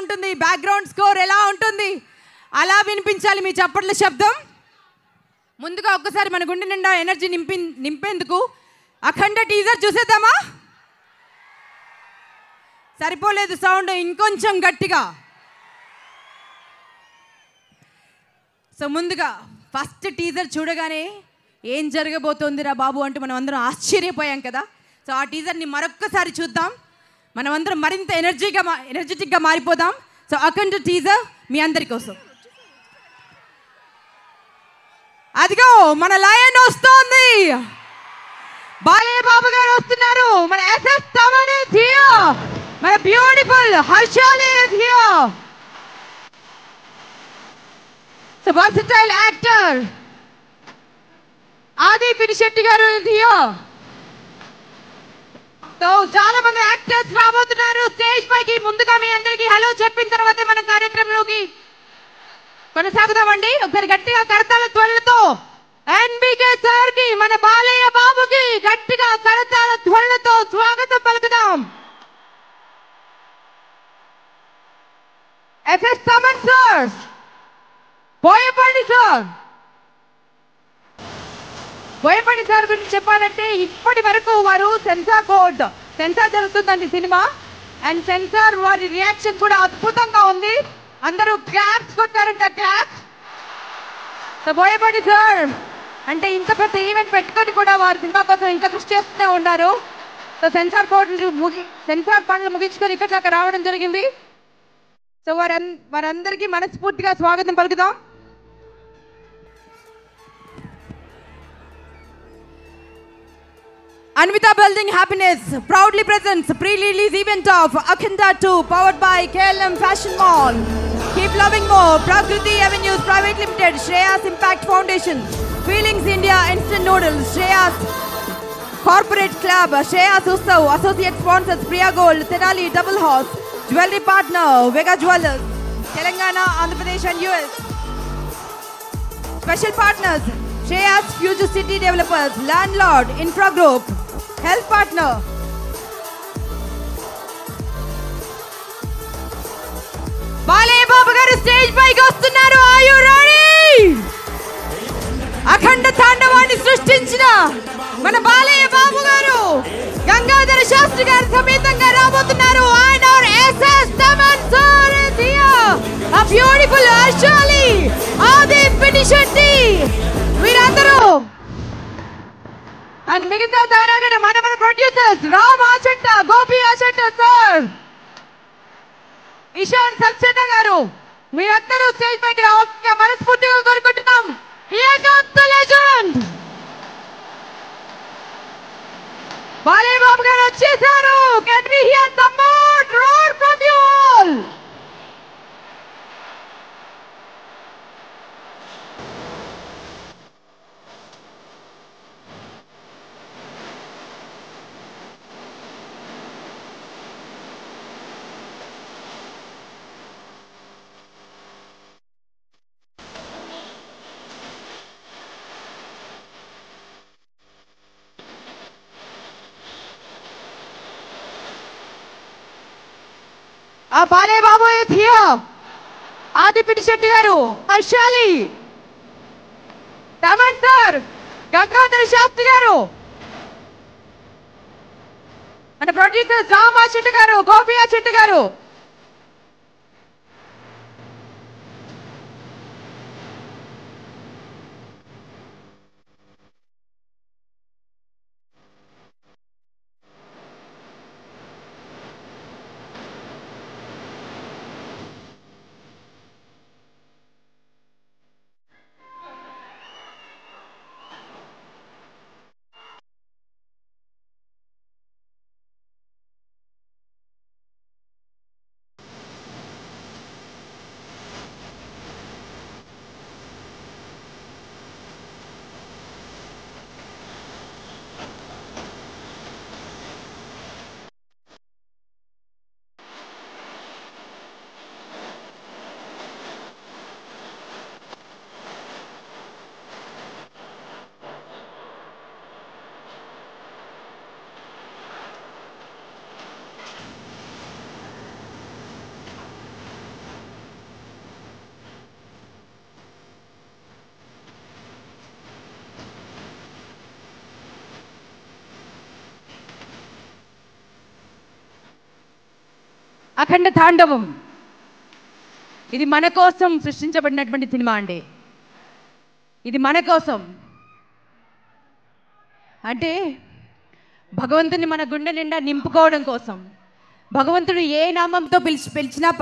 ఉంటుంది, background score ఎలా ఉంటుంది, అలా వినిపించాలి మీ చప్పట్ల శబ్దం. ముందుగా ఒక్కసారి మన గుండె నిండా ఎనర్జీ నింపేందుకు అఖండ టీజర్ చూసేద్దామా? సరిపోలేదు సౌండ్, ఇంకొంచెం గట్టిగా. సో ముందుగా ఫస్ట్ టీజర్ చూడగానే ఏం జరగబోతోందిరా బాబు అంటూ మనం అందరం ఆశ్చర్యపోయాం కదా. సో ఆ టీజర్ని మరొక్కసారి చూద్దాం, మనం అందరం మరింత ఎనర్జెటిక్గా మారిపోదాం. సో అఖండ టీజర్ మీ అందరి కోసం. అదిగో మన లయన్ వస్తోంది, బాలయ్య బాబు గారు వస్తున్నారు, మన ఎస్ఎస్ తమన్ ఇస్ హియర్, మన beautiful Harshali is here. So versatile actor ఆది పినిశెట్టి గారు ఇస్ హియర్. సో చాలా మంది యాక్టర్స్ రాబోతున్నారు స్టేజ్ పైకి. ముందుగా మీ అందరికీ హలో చెప్పిన తర్వాత మన కార్యక్రమంలోకి కొనసాగుదామండి. ఒకసారి గట్టిగా కరతాళ ధ్వనులతో ఎన్బికే సార్ కి, మన బాలయ్య బాబుకి గట్టిగా కరతాళ ధ్వనులతో స్వాగతం పలుకుదాం. S S Thaman sir, Boyapati sir. Boyapati sir గురించి చెప్పాలంటే ఇప్పటి వరకు వారు సెన్సార్ జరుగుతుందండి సినిమా, అండ్ సెన్సార్ వారి రియాక్షన్ కూడా అద్భుతంగా ఉంది. అందరూ క్లాప్స్ కొట్టారంట, క్లాప్స్. సో బోయపాటి సార్ అంటే ఇంత పెద్ద ఈవెంట్ పెట్టుకొని కూడా వారి సినిమా కోసం ఇంకా కృషి చేస్తూనే ఉన్నారు. సో సెన్సార్ పనులు ముగించుకొని ఇక్కడ దాకా రావడం జరిగింది. సో వారందరికీ మనస్ఫూర్తిగా స్వాగతం పలుకుదాం. Anvita Building Happiness proudly presents pre-release event of Akhanda 2 powered by KLM Fashion Mall. Keep loving more. Prakriti Avenues Private Limited, Shreyas Impact Foundation, Feelings India Instant Noodles, Shreyas Corporate Club, Shreyas Ustav, Associate Sponsors Priya Gold, Tenali Double Horse, Jewelry Partner Vega Jewelers, Telangana, Andhra Pradesh and US. Special Partners Shreyas Future City Developers, Landlord Infra Group, Health Partner Balayya Babu గారు stage పైకి వస్తున్నారు. Are you ready? Akhanda తాండవాన్ని సృష్టించిన మన బాలయ్య బాబు గారు గంగాధర శాస్త్రి గారి సమేతంగా రాబోతున్నారు. ఆయన SS Thaman sir is here, a beautiful Ashali, ఆది పినిశెట్టి, వీరందరూ అండ్ మిగతా తారాగణ మన ప్రొడ్యూసర్స్ రామ్ ఆచంట, గోపి ఆచంట సార్, ఇషాన్ సక్సేనా గారు, మీరందరూ స్టేజ్ పైకి రావాల్సిందిగా మనస్ఫూర్తిగా కోరుకుంటున్నాం. Here comes the legend. Balayya Babu గారు వచ్చేసారు. Can we hear some more roar from you all? Balayya Babu is here, ఆది పినిశెట్టి గారు, హర్షాలి, తమన్ సార్, గంగాధర శాస్త్రి గారు, మన ప్రొడ్యూసర్ రామ్ ఆచంట గారు, గోపి ఆచంట గారు. అఖండ తాండవం. ఇది మన కోసం సృష్టించబడినటువంటి సినిమా అండి. ఇది మన కోసం. అంటే భగవంతుని మన గుండె నిండా నింపుకోవడం కోసం. భగవంతుడు ఏ నామంతో పిలిచినా